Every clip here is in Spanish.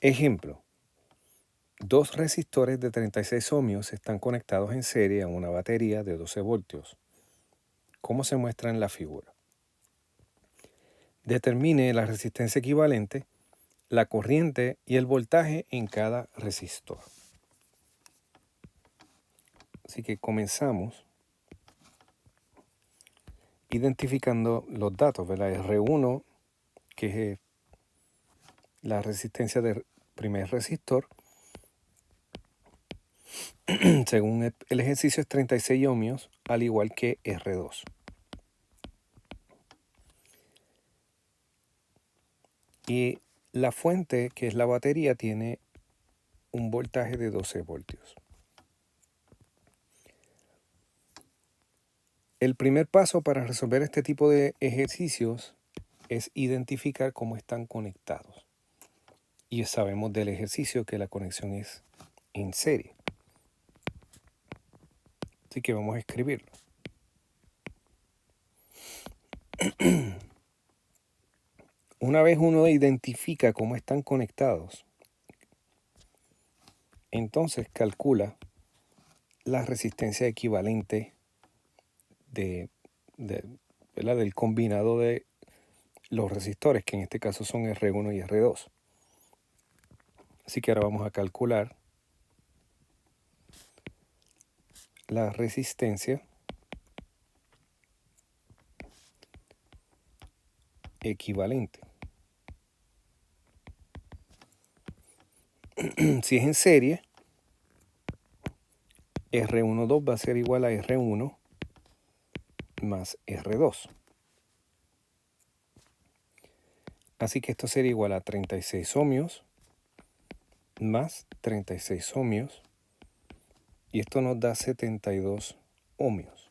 Ejemplo, dos resistores de 36 ohmios están conectados en serie a una batería de 12 voltios. ¿Cómo se muestra en la figura? Determine la resistencia equivalente, la corriente y el voltaje en cada resistor. Así que comenzamos identificando los datos, ¿verdad? R1, que es la resistencia del primer resistor, según el ejercicio es 36 ohmios, al igual que R2. Y la fuente, que es la batería, tiene un voltaje de 12 voltios. El primer paso para resolver este tipo de ejercicios es identificar cómo están conectados. Y sabemos del ejercicio que la conexión es en serie. Así que vamos a escribirlo. Una vez uno identifica cómo están conectados, entonces calcula la resistencia equivalente ¿verdad? Del combinado de los resistores, que en este caso son R1 y R2. Así que ahora vamos a calcular la resistencia equivalente. Si es en serie, R12 va a ser igual a R1 más R2. Así que esto sería igual a 36 ohmios más 36 ohmios. Y esto nos da 72 ohmios.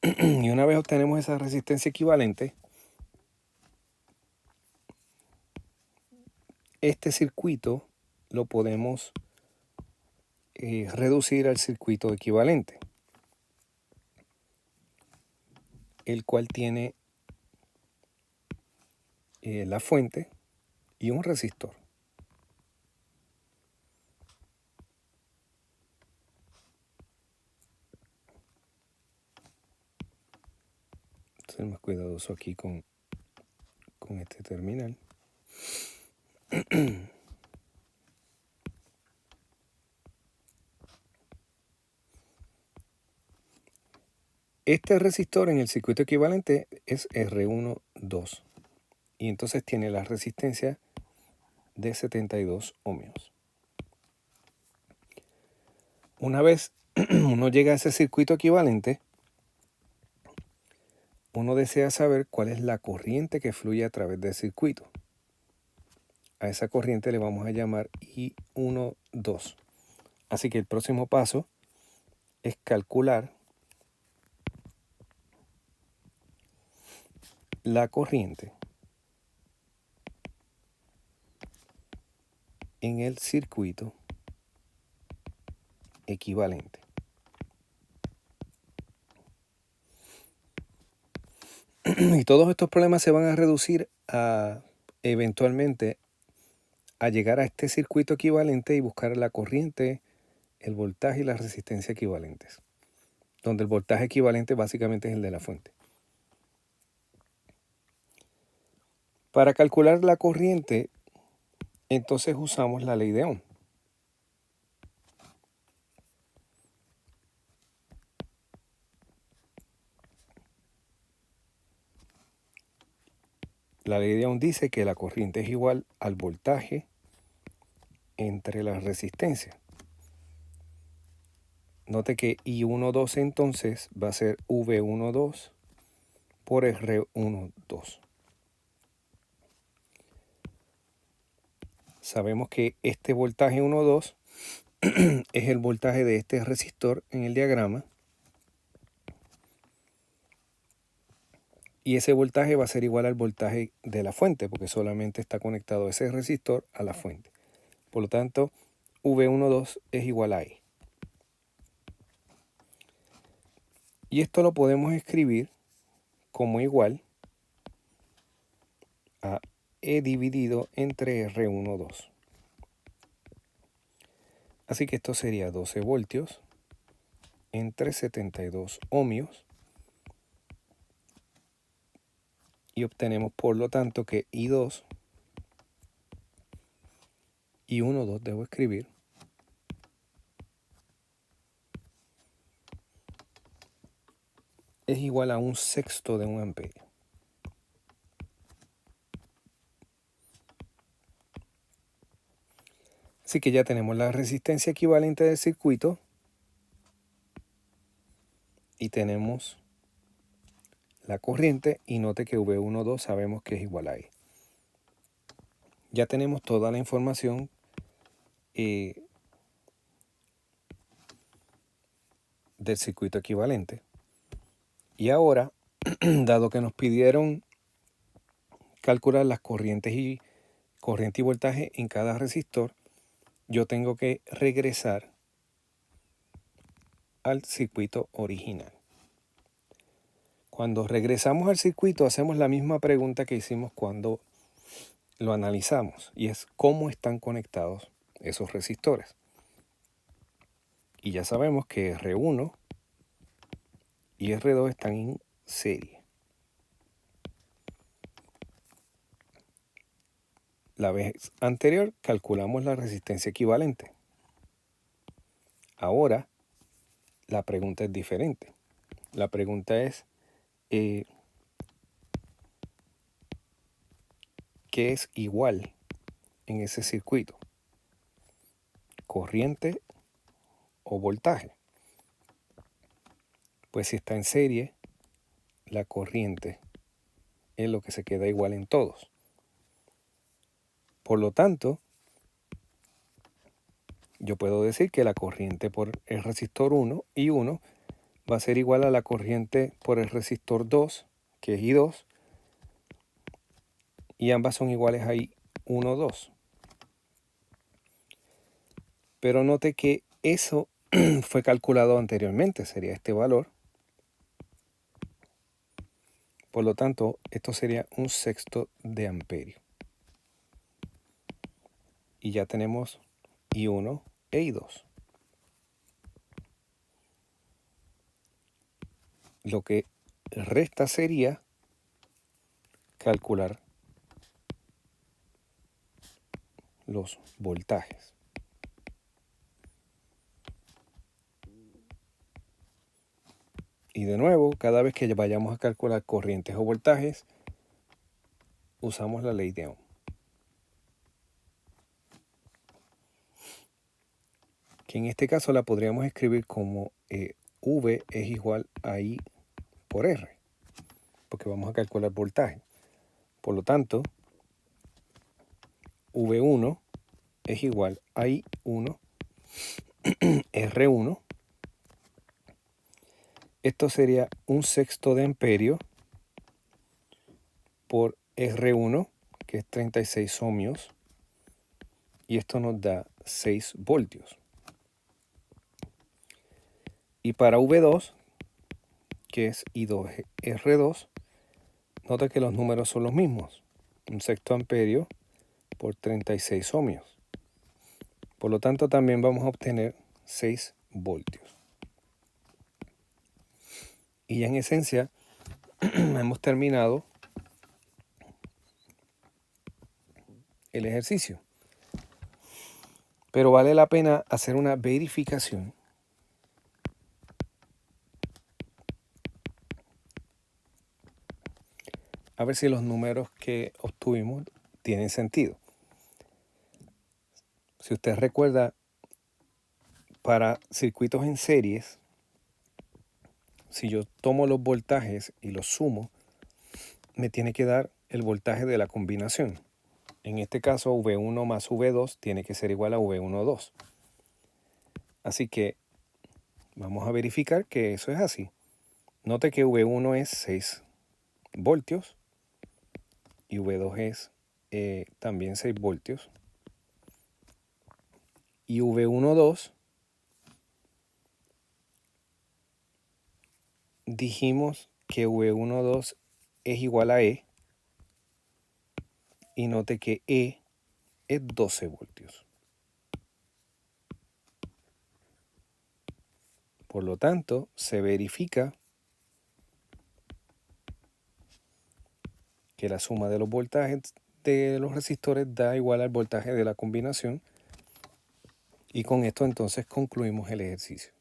Y una vez obtenemos esa resistencia equivalente, este circuito lo podemos reducir al circuito equivalente, el cual tiene la fuente y un resistor. Ser más cuidadoso aquí con este terminal. Este resistor en el circuito equivalente es R12 y entonces tiene la resistencia de 72 ohmios. Una vez uno llega a ese circuito equivalente, uno desea saber cuál es la corriente que fluye a través del circuito. A esa corriente le vamos a llamar I12. Así que el próximo paso es calcular la corriente en el circuito equivalente. Y todos estos problemas se van a reducir eventualmente a llegar a este circuito equivalente y buscar la corriente, el voltaje y la resistencia equivalentes, donde el voltaje equivalente básicamente es el de la fuente. Para calcular la corriente, entonces usamos la ley de Ohm. La ley de Ohm dice que la corriente es igual al voltaje entre las resistencias. Note que I12 entonces va a ser V12 por R12. Sabemos que este voltaje 1,2 es el voltaje de este resistor en el diagrama. Y ese voltaje va a ser igual al voltaje de la fuente, porque solamente está conectado ese resistor a la fuente. Por lo tanto, V12 es igual a E. Y esto lo podemos escribir como igual a E dividido entre R12. Así que esto sería 12 voltios entre 72 ohmios. Y obtenemos por lo tanto que I2, I12 debo escribir, es igual a 1/6 de un amperio. Así que ya tenemos la resistencia equivalente del circuito y tenemos la corriente, y note que V12 sabemos que es igual a E. Ya tenemos toda la información del circuito equivalente. Y ahora, dado que nos pidieron calcular las corrientes y voltaje en cada resistor, yo tengo que regresar al circuito original. Cuando regresamos al circuito, hacemos la misma pregunta que hicimos cuando lo analizamos, y es cómo están conectados esos resistores. Y ya sabemos que R1 y R2 están en serie. La vez anterior calculamos la resistencia equivalente. Ahora la pregunta es diferente. La pregunta es ¿qué es igual en ese circuito? ¿Corriente o voltaje? Pues si está en serie, la corriente es lo que se queda igual en todos. Por lo tanto, yo puedo decir que la corriente por el resistor 1, I1, va a ser igual a la corriente por el resistor 2, que es I2, y ambas son iguales a I1, 2. Pero note que eso fue calculado anteriormente, sería este valor. Por lo tanto, esto sería 1/6 de amperio. Y ya tenemos I1 e I2. Lo que resta sería calcular los voltajes. Y de nuevo, cada vez que vayamos a calcular corrientes o voltajes, usamos la ley de Ohm. Que en este caso la podríamos escribir como V es igual a I por R, porque vamos a calcular voltaje. Por lo tanto, V1 es igual a I1 R1. Esto sería 1/6 de amperio por R1, que es 36 ohmios, y esto nos da 6 voltios. Y para V2, que es I2R2, nota que los números son los mismos, 1/6 amperio por 36 ohmios. Por lo tanto, también vamos a obtener 6 voltios. Y ya en esencia, hemos terminado el ejercicio. Pero vale la pena hacer una verificación a ver si los números que obtuvimos tienen sentido. Si usted recuerda, para circuitos en series, si yo tomo los voltajes y los sumo, me tiene que dar el voltaje de la combinación. En este caso, V1 más V2 tiene que ser igual a V12. Así que vamos a verificar que eso es así. Note que V1 es 6 voltios y V2 es también 6 voltios. Y V12 dijimos que V12 es igual a E, y note que E es 12 voltios. Por lo tanto, se verifica que la suma de los voltajes de los resistores da igual al voltaje de la combinación, y con esto entonces concluimos el ejercicio.